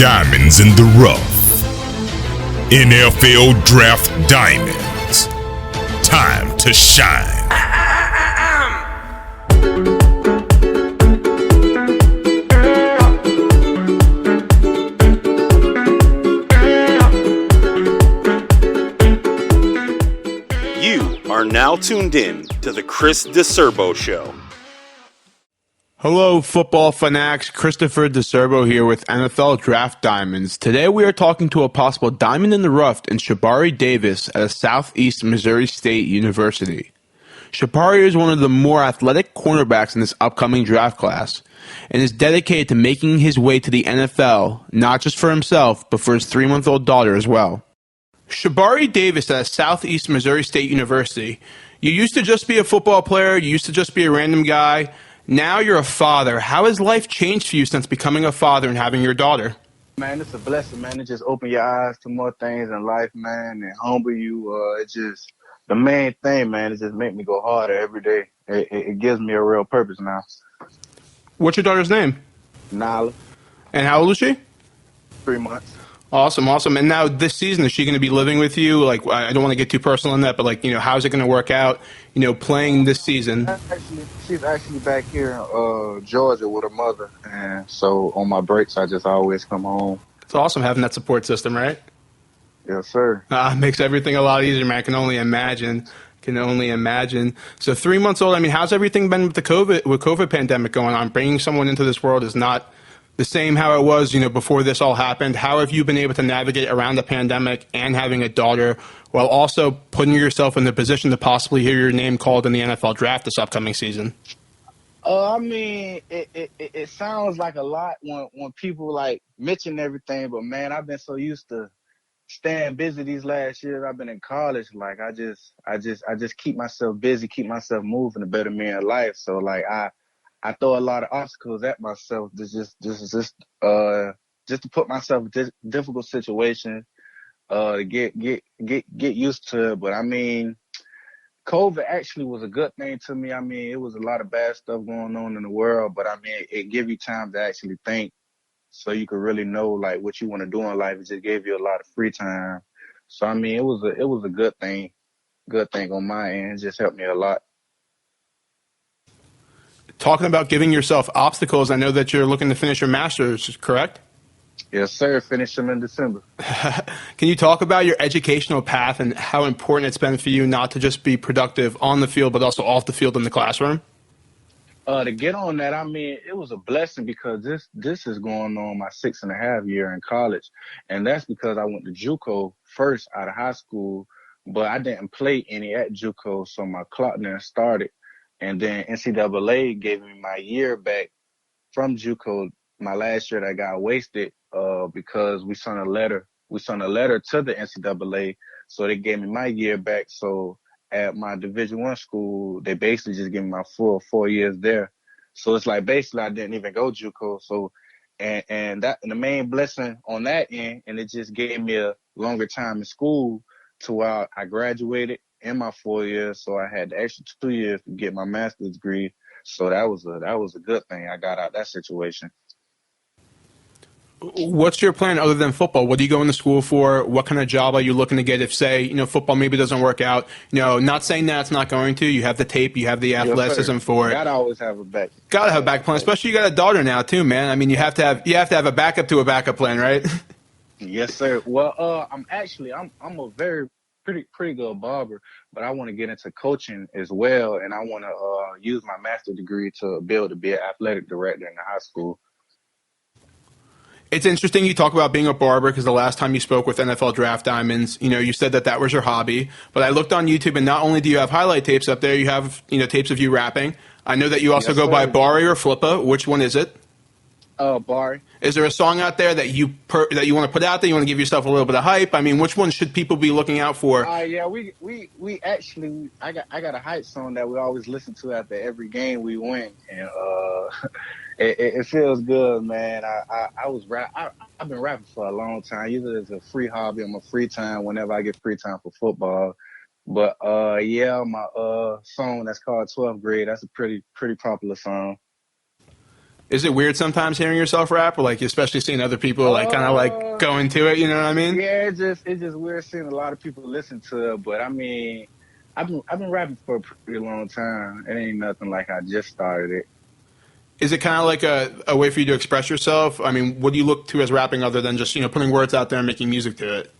Diamonds in the rough. NFL Draft Diamonds. Time to shine. You are now tuned in to the Chris DeCerbo Show. Hello, football fanatics. Christopher DeCerbo here with NFL Draft Diamonds. Today we are talking to a possible diamond in the rough in Shabari Davis at a Southeast Missouri State University. Shabari is one of the more athletic cornerbacks in this upcoming draft class and is dedicated to making his way to the NFL, not just for himself, but for his 3-month-old daughter as well. Shabari Davis at a Southeast Missouri State University. You used to just be a football player. You used to just be a random guy. Now you're a father. How has life changed for you since becoming a father and having your daughter? Man, it's a blessing, man. It just open your eyes to more things in life, man, and humble you. It's just the main thing, man. It just make me go harder every day. It gives me a real purpose now. What's your daughter's name? Nala, And how old is she? 3 months. Awesome. And now this season, is she going to be living with you? Like, I don't want to get too personal on that, but how's it going to work out, playing this season? She's actually back here in Georgia with her mother, and so on my breaks, I just always come home. It's awesome having that support system, right? Yes, sir. Makes everything a lot easier, man. I can only imagine. So 3 months old. I mean, how's everything been with the COVID pandemic going on? Bringing someone into this world is not the same how it was, before this all happened. How have you been able to navigate around the pandemic and having a daughter while also putting yourself in the position to possibly hear your name called in the NFL draft this upcoming season? I mean, it sounds like a lot when people like mention everything, but man, I've been so used to staying busy these last years. I've been in college. Like I just keep myself busy, keep myself moving to better me in life. So like I throw a lot of obstacles at myself just to put myself in difficult situations, to get used to it. But I mean, COVID actually was a good thing to me. I mean, it was a lot of bad stuff going on in the world, but I mean, it gave you time to actually think, so you could really know like what you want to do in life. It just gave you a lot of free time. So I mean, it was a good thing on my end. It just helped me a lot. Talking about giving yourself obstacles, I know that you're looking to finish your master's, correct? Yes, sir. Finished them in December. Can you talk about your educational path and how important it's been for you not to just be productive on the field, but also off the field in the classroom? To get on that, I mean, it was a blessing because this is going on my 6.5 year in college. And that's because I went to JUCO first out of high school, but I didn't play any at JUCO, so my clock then started. And then NCAA gave me my year back from JUCO, my last year that got wasted, because we sent a letter to the NCAA, so they gave me my year back. So at my Division I school, they basically just gave me my full 4 years there. So it's like basically I didn't even go JUCO. So and the main blessing on that end, and it just gave me a longer time in school to where I graduated in my 4 years, so I had the extra 2 years to get my master's degree. So that was a good thing. I got out that situation. What's your plan other than football? What are you going to school for? What kind of job are you looking to get if, say, football maybe doesn't work out? Not saying that it's not going to. You have the tape, you have the athleticism for it. Gotta always have a back. Gotta have a back plan, especially you got a daughter now too, man. I mean, you have to have a backup to a backup plan, right? Yes, sir. Well, I'm a very pretty good barber, but I want to get into coaching as well, and I want to use my master's degree to be able to be an athletic director in the high school. It's interesting you talk about being a barber because the last time you spoke with NFL Draft Diamonds, you said that was your hobby. But I looked on YouTube, and not only do you have highlight tapes up there, you have tapes of you rapping. I know that you also go by Bari or Flippa. Which one is it? Bari. Is there a song out there that you want to put out there? You want to give yourself a little bit of hype? I mean, which one should people be looking out for? Yeah, we actually I got a hype song that we always listen to after every game we win, and it feels good, man. I've been rapping for a long time. Usually it's a free hobby on my free time whenever I get free time for football. But my song that's called 12th Grade, that's a pretty popular song. Is it weird sometimes hearing yourself rap, or like especially seeing other people like kind of like Uh, go into it? You know what I mean? yeah, it's just weird seeing a lot of people listen to it, but I mean, I've been rapping for a pretty long time. It ain't nothing like I just started it. Is it kind of like a way for you to express yourself? I mean, what do you look to as rapping other than just putting words out there and making music to it?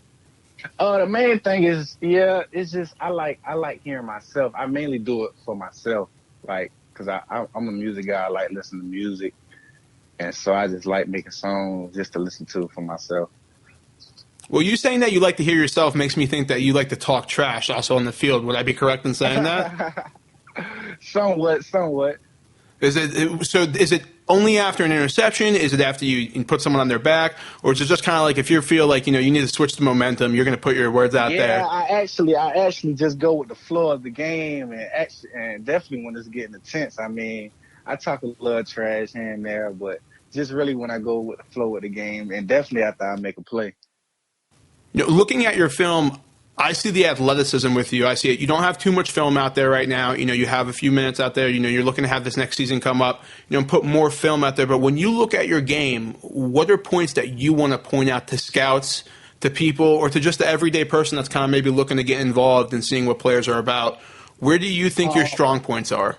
The main thing is, yeah, it's just I like hearing myself. I mainly do it for myself, like, cause I'm a music guy. I like listening to music, and so I just like making songs just to listen to for myself. Well, you saying that you like to hear yourself makes me think that you like to talk trash also on the field. Would I be correct in saying that? Somewhat, somewhat. Is it only after an interception? Is it after you put someone on their back, or is it just kind of like if you feel like you need to switch the momentum, you're going to put your words out Yeah, there? I actually just go with the flow of the game, and definitely when it's getting intense. I mean, I talk a little trash here and there, but just really when I go with the flow of the game, and definitely after I make a play. Looking at your film, I see the athleticism with you. I see it. You don't have too much film out there right now. You have a few minutes out there. You're looking to have this next season come up. And put more film out there. But when you look at your game, what are points that you want to point out to scouts, to people, or to just the everyday person that's kind of maybe looking to get involved and seeing what players are about? Where do you think your Uh, strong points are?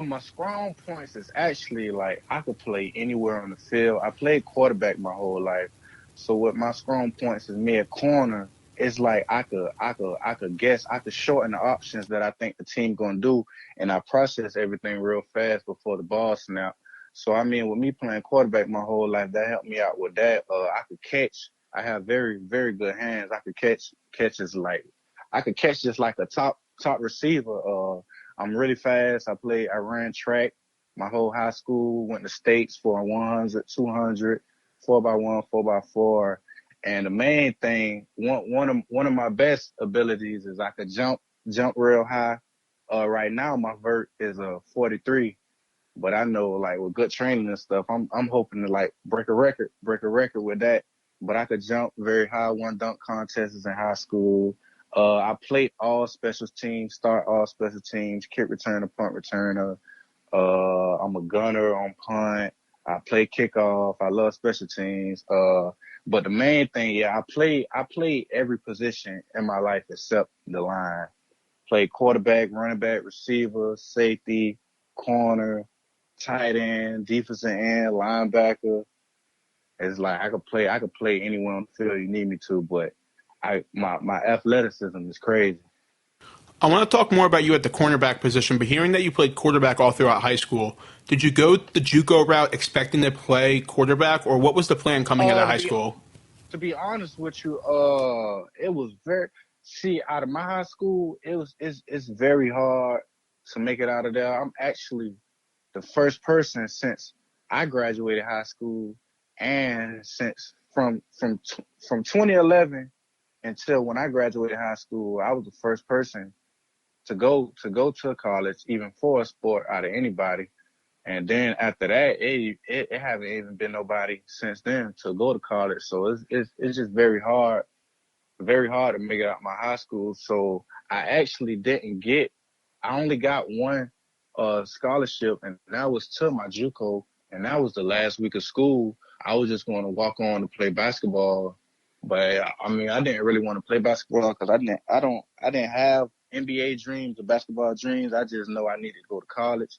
my strong points is actually like I could play anywhere on the field. I played quarterback my whole life, so what my strong points is me at corner. It's like I could guess, I could shorten the options that I think the team gonna do, and I process everything real fast before the ball snap. So I mean, with me playing quarterback my whole life, that helped me out with that. I could catch. I have very very good hands. I could catches like I could catch just like a top receiver. I'm really fast. I ran track my whole high school, went to states for 100, 200, 4x1, 4x4. And the main thing, one of my best abilities is I could jump real high. Right now my vert is a 43, but I know like with good training and stuff, I'm hoping to like break a record with that. But I could jump very high. Won dunk contests in high school. I played all special teams, start all special teams, kick returner, punt returner. I'm a gunner on punt. I play kickoff. I love special teams. But the main thing, yeah, I played every position in my life except the line. Played quarterback, running back, receiver, safety, corner, tight end, defensive end, linebacker. It's like I could play anywhere on the field you need me to, but my athleticism is crazy. I want to talk more about you at the cornerback position, but hearing that you played quarterback all throughout high school, did you go the JUCO route expecting to play quarterback, or what was the plan coming out of To high be school? to be honest with you, it was very see out of my high school, it's very hard to make it out of there. I'm actually the first person since I graduated high school, and since from 2011 until when I graduated high school, I was the first person to college, even for a sport, out of anybody. And then after that, it haven't even been nobody since then to go to college. So it's just very hard to make it out my high school. So I actually didn't get. I only got one scholarship, and that was to my JUCO, and that was the last week of school. I was just going to walk on to play basketball, but I mean, I didn't really want to play basketball because I didn't have NBA dreams or basketball dreams. I just know I needed to go to college.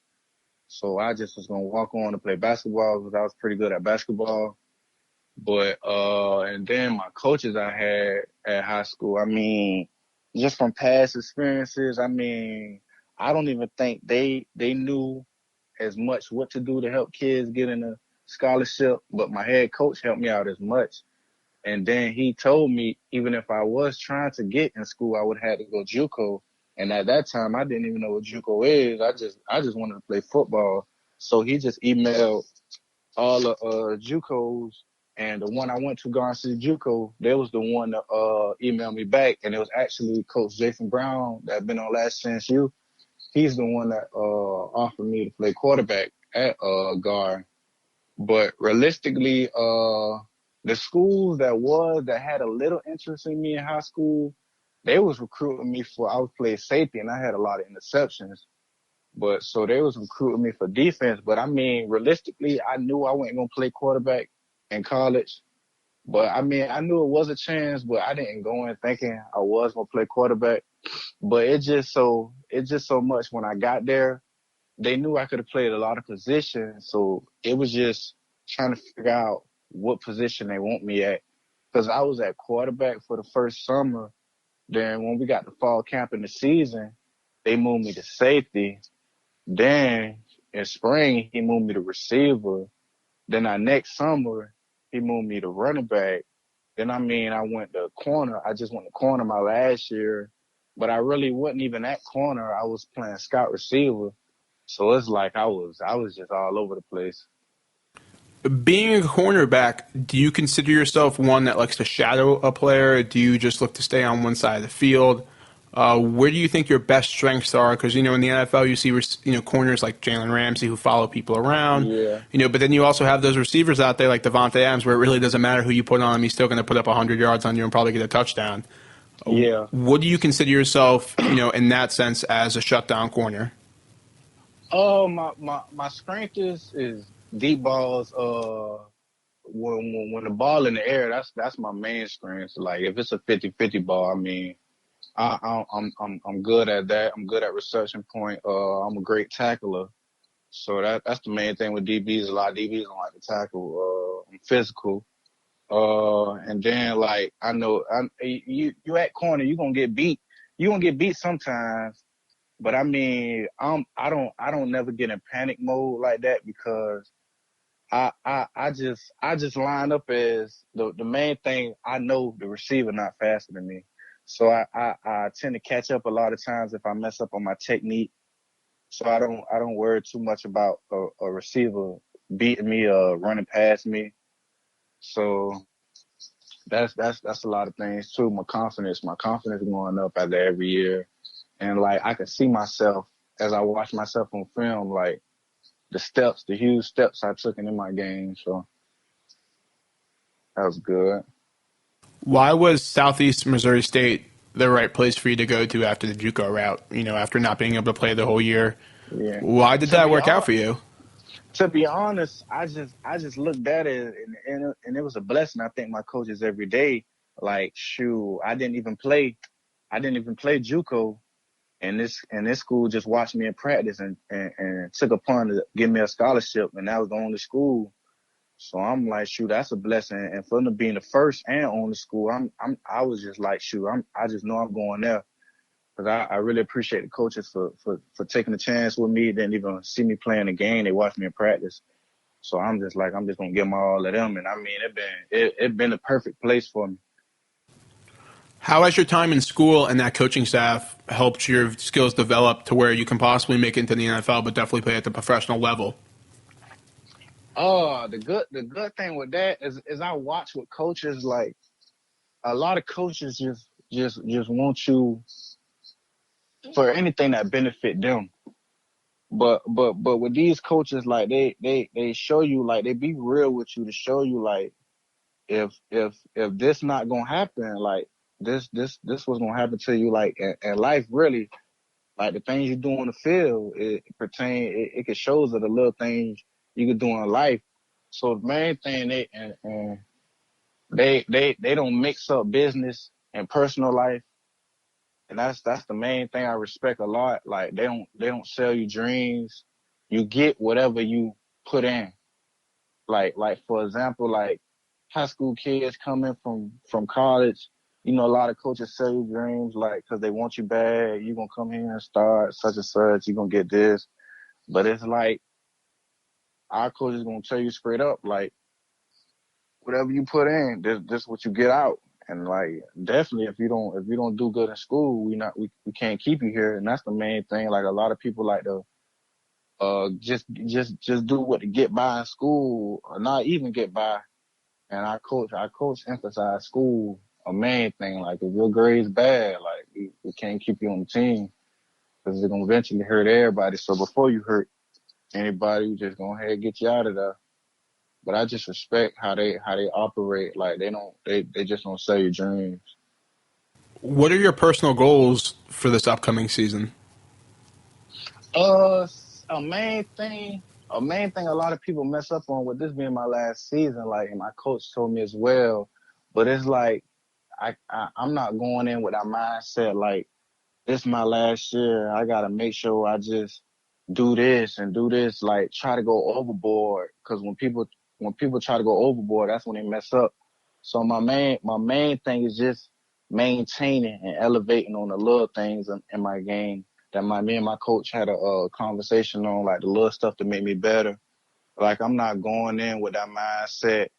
So I just was gonna walk on to play basketball because I was pretty good at basketball. But and then my coaches I had at high school, I mean, just from past experiences, I mean, I don't even think they knew as much what to do to help kids get in a scholarship, but my head coach helped me out as much. And then he told me even if I was trying to get in school, I would have to go JUCO. And at that time, I didn't even know what JUCO is. I just wanted to play football. So he just emailed all the JUCOs, and the one I went to, Garden City JUCO, they was the one that emailed me back, and it was actually Coach Jason Brown that been on Last Chance U. He's the one that offered me to play quarterback at guard. But realistically, the schools that had a little interest in me in high school, they was recruiting me for I was playing safety and I had a lot of interceptions. But so they was recruiting me for defense. But I mean, realistically, I knew I wasn't gonna play quarterback in college. But I mean, I knew it was a chance, but I didn't go in thinking I was gonna play quarterback. But it just so much when I got there, they knew I could have played a lot of positions. So it was just trying to figure out what position they want me at. Because I was at quarterback for the first summer. Then when we got to fall camp in the season, they moved me to safety. Then in spring, he moved me to receiver. Then our next summer, he moved me to running back. Then I went to corner. I just went to corner my last year, but I really wasn't even at corner. I was playing scout receiver. So it's like I was just all over the place. Being a cornerback, do you consider yourself one that likes to shadow a player? Do you just look to stay on one side of the field? Where do you think your best strengths are? Because in the NFL you see corners like Jalen Ramsey who follow people around. Yeah. But then you also have those receivers out there like Devontae Adams, where it really doesn't matter who you put on him; he's still going to put up 100 yards on you and probably get a touchdown. Yeah. What do you consider yourself, in that sense, as a shutdown corner? My strength is deep balls. When the ball in the air, that's my main strength. Like if it's a 50-50 ball, I mean, I'm good at that. I'm good at reception point. I'm a great tackler. So that's the main thing with DBs. A lot of DBs don't like to tackle. I'm physical. And then like I know you at corner, you're gonna get beat. You're gonna get beat sometimes. But I mean, I don't never get in panic mode like that because I just line up as the main thing. I know the receiver not faster than me, so I tend to catch up a lot of times if I mess up on my technique. So I don't worry too much about a receiver beating me or running past me. So that's a lot of things too. My confidence going up after every year. And like I can see myself as I watch myself on film, like the huge steps I took in my game. So that was good. Why was Southeast Missouri State the right place for you to go to after the JUCO route? After not being able to play the whole year, Yeah. why did To that be work out hon- for you? to be honest, I just looked at it and it was a blessing. I think my coaches every day, like shoot, I didn't even play JUCO, and this school just watched me in practice and took upon to give me a scholarship, and that was the only school. So I'm like, shoot, that's a blessing. And for them being the first and only school, I was just like, shoot, I just know I'm going there because I really appreciate the coaches for taking the chance with me. They didn't even see me playing the game; they watched me in practice. So I'm just like, I'm just gonna give my all of them. And I mean, it been a perfect place for me. How has your time in school and that coaching staff helped your skills develop to where you can possibly make it into the NFL, but definitely play at the professional level? The good thing with that is I watch with coaches, like a lot of coaches just want you for anything that benefit them. But with these coaches, like they show you, like they be real with you to show you, like if this not gonna happen, like this was gonna happen to you, like in life really, like the things you do on the field, it can shows of the little things you can do in life. So the main thing and they don't mix up business and personal life, and that's the main thing I respect a lot. Like they don't sell you dreams. You get whatever you put in. Like for example, like high school kids coming from college. A lot of coaches sell you dreams, like because they want you bad. You're gonna come here and start such and such. You're gonna get this, but it's like our coach is gonna tell you straight up, like whatever you put in, this what you get out. And like definitely, if you don't do good in school, we can't keep you here. And that's the main thing. Like a lot of people like to just do what to get by in school or not even get by. And our coach emphasized school a main thing. Like if your grades bad, like we can't keep you on the team because it's gonna eventually hurt everybody. So before you hurt anybody, we just go ahead and get you out of there. But I just respect how they operate. Like they just don't sell your dreams. What are your personal goals for this upcoming season? A main thing a lot of people mess up on with this being my last season, like, and my coach told me as well, but it's like, I'm not going in with that mindset, like, this is my last year. I gotta make sure I just do this and do this, like try to go overboard. Cause when people try to go overboard, that's when they mess up. So my main thing is just maintaining and elevating on the little things in my game that me and my coach had a conversation on, like the little stuff to make me better. Like I'm not going in with that mindset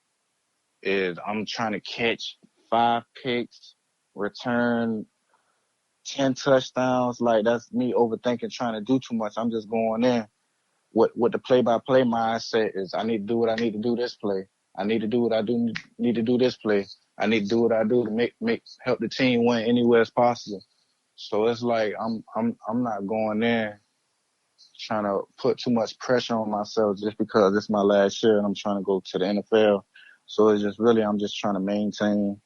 is I'm trying to catch 5 picks, return 10 touchdowns. Like that's me overthinking, trying to do too much. I'm just going in with the play by play mindset is I need to do what I need to do this play. I need to do what I do need to do this play. I need to do what I do to make help the team win anywhere as possible. So it's like I'm not going in trying to put too much pressure on myself just because it's my last year and I'm trying to go to the NFL. So it's just really I'm just trying to maintain.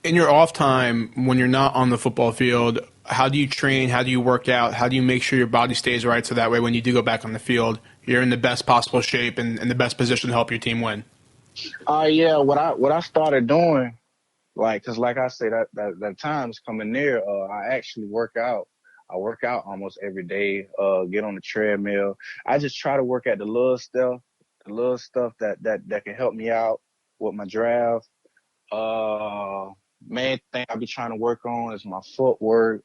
In your off time, when you're not on the football field, how do you train? How do you work out? How do you make sure your body stays right so that way when you do go back on the field, you're in the best possible shape and in the best position to help your team win? Yeah, what I started doing, like, cause like I say that time's coming near. I actually work out. I work out almost every day. Get on the treadmill. I just try to work at the little stuff that can help me out with my draft. Uh, Main thing I be trying to work on is my footwork.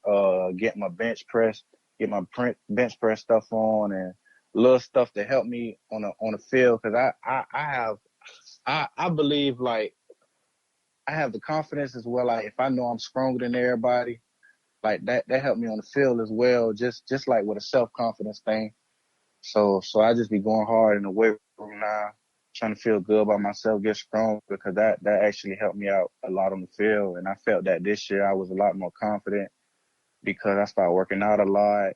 Get my bench press, get my bench press stuff on, and little stuff to help me on the field. Cause I have I believe like I have the confidence as well. Like if I know I'm stronger than everybody, like that helped me on the field as well. Just like with a self confidence thing. So I just be going hard in the weight room now, trying to feel good about myself, get strong because that actually helped me out a lot on the field. And I felt that this year I was a lot more confident because I started working out a lot.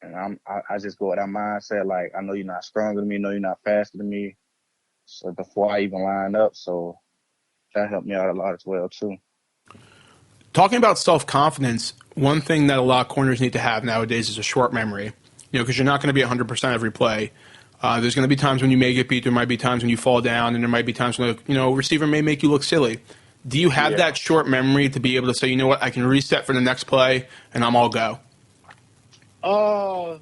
And I just go with that mindset like I know you're not stronger than me, know you're not faster than me. So before I even line up, so that helped me out a lot as well too. Talking about self-confidence, one thing that a lot of corners need to have nowadays is a short memory. Because you're not going to be 100% every play. There's going to be times when you may get beat. There might be times when you fall down, and there might be times when receiver may make you look silly. Do you have Yeah. that short memory to be able to say, you know what, I can reset for the next play, and I'm all go? Uh,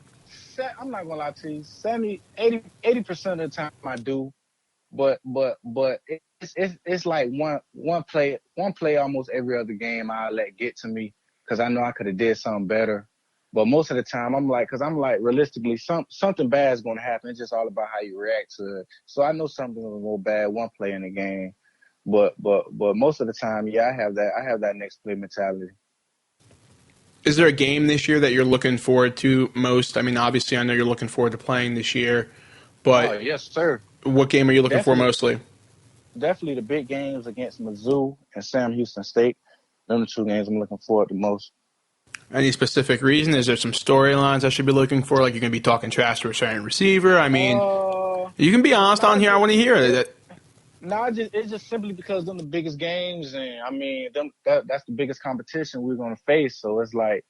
I'm not gonna lie to you. 80% of the time I do, but it's like one play almost every other game I let get to me because I know I could have did something better. But most of the time I'm like, because I'm like realistically something bad is gonna happen. It's just all about how you react to it. So I know something will go bad one play in the game, but most of the time, yeah, I have that next play mentality. Is there a game this year that you're looking forward to most? I mean, obviously, I know you're looking forward to playing this year, Oh but yes, sir. what game are you looking for Definitely. mostly? Definitely the big games against Mizzou and Sam Houston State. Them the two games I'm looking forward to most. Any specific reason? Is there some storylines I should be looking for? Like you're going to be talking trash to a certain receiver? I mean, you can be honest on Not here. I just want to hear it. it. Not just it's just simply because them the biggest games, and I mean that's the biggest competition we're gonna face. So it's like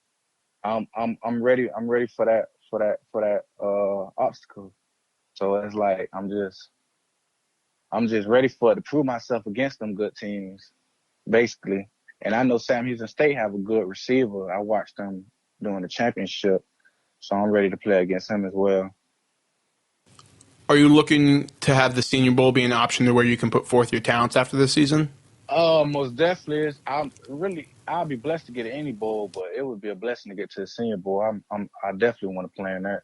I'm ready. I'm ready for that obstacle. So it's like I'm just ready for it to prove myself against them good teams, basically. And I know Sam Houston State have a good receiver. I watched them during the championship, so I'm ready to play against him as well. Are you looking to have the Senior Bowl be an option to where you can put forth your talents after this season? Most definitely. I'll be blessed to get any bowl, but it would be a blessing to get to the Senior Bowl. I definitely want to play in that.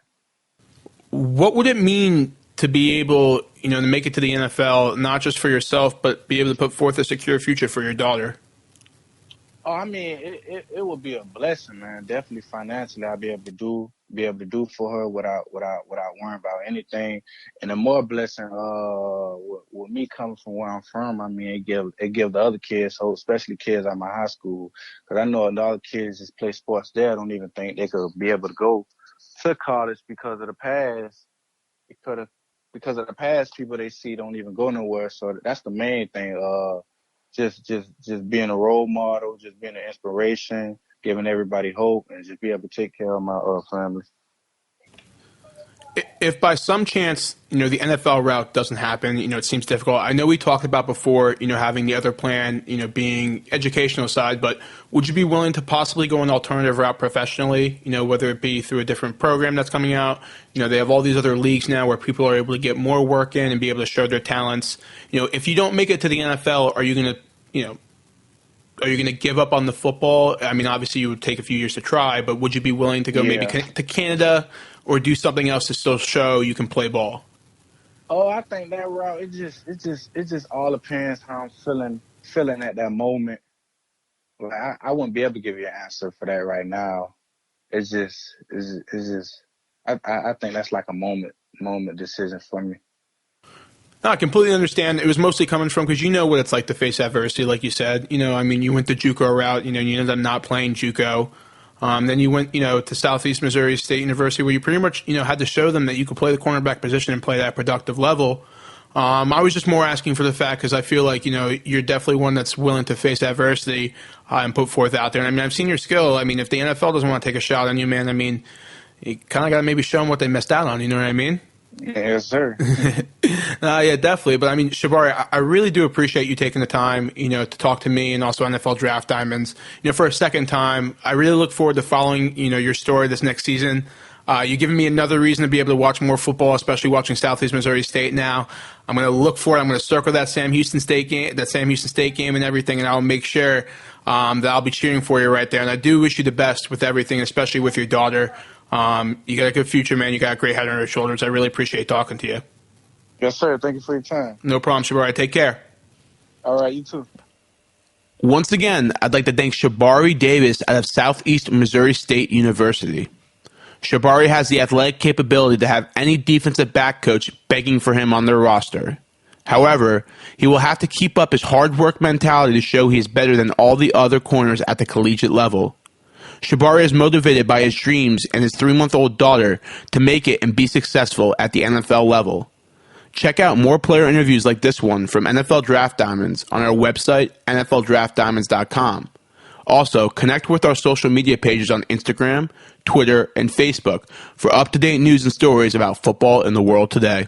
What would it mean to be able, to make it to the NFL, not just for yourself, but be able to put forth a secure future for your daughter? Oh, I mean, it would be a blessing, man. Definitely financially, I'll be able to do for her without worrying about anything. And the more blessing, with me coming from where I'm from, I mean, it give the other kids hope, especially kids at my high school, because I know a lot of kids just play sports there, don't even think they could be able to go to college because of the past. Because of the past, people they see don't even go nowhere. So that's the main thing. Just being a role model, just being an inspiration, giving everybody hope, and just be able to take care of my family. if by some chance, the NFL route doesn't happen, it seems difficult. I know we talked about before, having the other plan, being educational side, but would you be willing to possibly go an alternative route professionally, whether it be through a different program that's coming out? They have all these other leagues now where people are able to get more work in and be able to show their talents. If you don't make it to the NFL, are you going to give up on the football? I mean, obviously you would take a few years to try, but would you be willing to go maybe to Canada or do something else to still show you can play ball? Oh, I think that route, it just all depends how I'm feeling at that moment. Like I wouldn't be able to give you an answer for that right now. It's just I think that's like a moment decision for me. No, I completely understand. It was mostly coming from because you know what it's like to face adversity, like you said. I mean, you went the JUCO route. You ended up not playing JUCO. Then you went, to Southeast Missouri State University, where you pretty much, had to show them that you could play the cornerback position and play that productive level. I was just more asking for the fact because I feel like, you're definitely one that's willing to face adversity and put forth out there. And I mean, I've seen your skill. I mean, if the NFL doesn't want to take a shot on you, man, I mean, you kind of got to maybe show them what they missed out on. You know what I mean? Yes, sir. Yeah, definitely. But I mean, Shabari, I really do appreciate you taking the time, to talk to me and also NFL Draft Diamonds, for a second time. I really look forward to following, your story this next season. You've given me another reason to be able to watch more football, especially watching Southeast Missouri State now. I'm going to look for it. I'm going to circle that Sam Houston State game and everything, and I'll make sure that I'll be cheering for you right there. And I do wish you the best with everything, especially with your daughter. You got a good future, man. You got a great head on your shoulders. I really appreciate talking to you. Yes, sir. Thank you for your time. No problem, Shabari. Take care. All right, you too. Once again, I'd like to thank Shabari Davis out of Southeast Missouri State University. Shabari has the athletic capability to have any defensive back coach begging for him on their roster. However, he will have to keep up his hard work mentality to show he is better than all the other corners at the collegiate level. Shabari is motivated by his dreams and his 3-month-old daughter to make it and be successful at the NFL level. Check out more player interviews like this one from NFL Draft Diamonds on our website, NFLDraftDiamonds.com. Also, connect with our social media pages on Instagram, Twitter, and Facebook for up-to-date news and stories about football in the world today.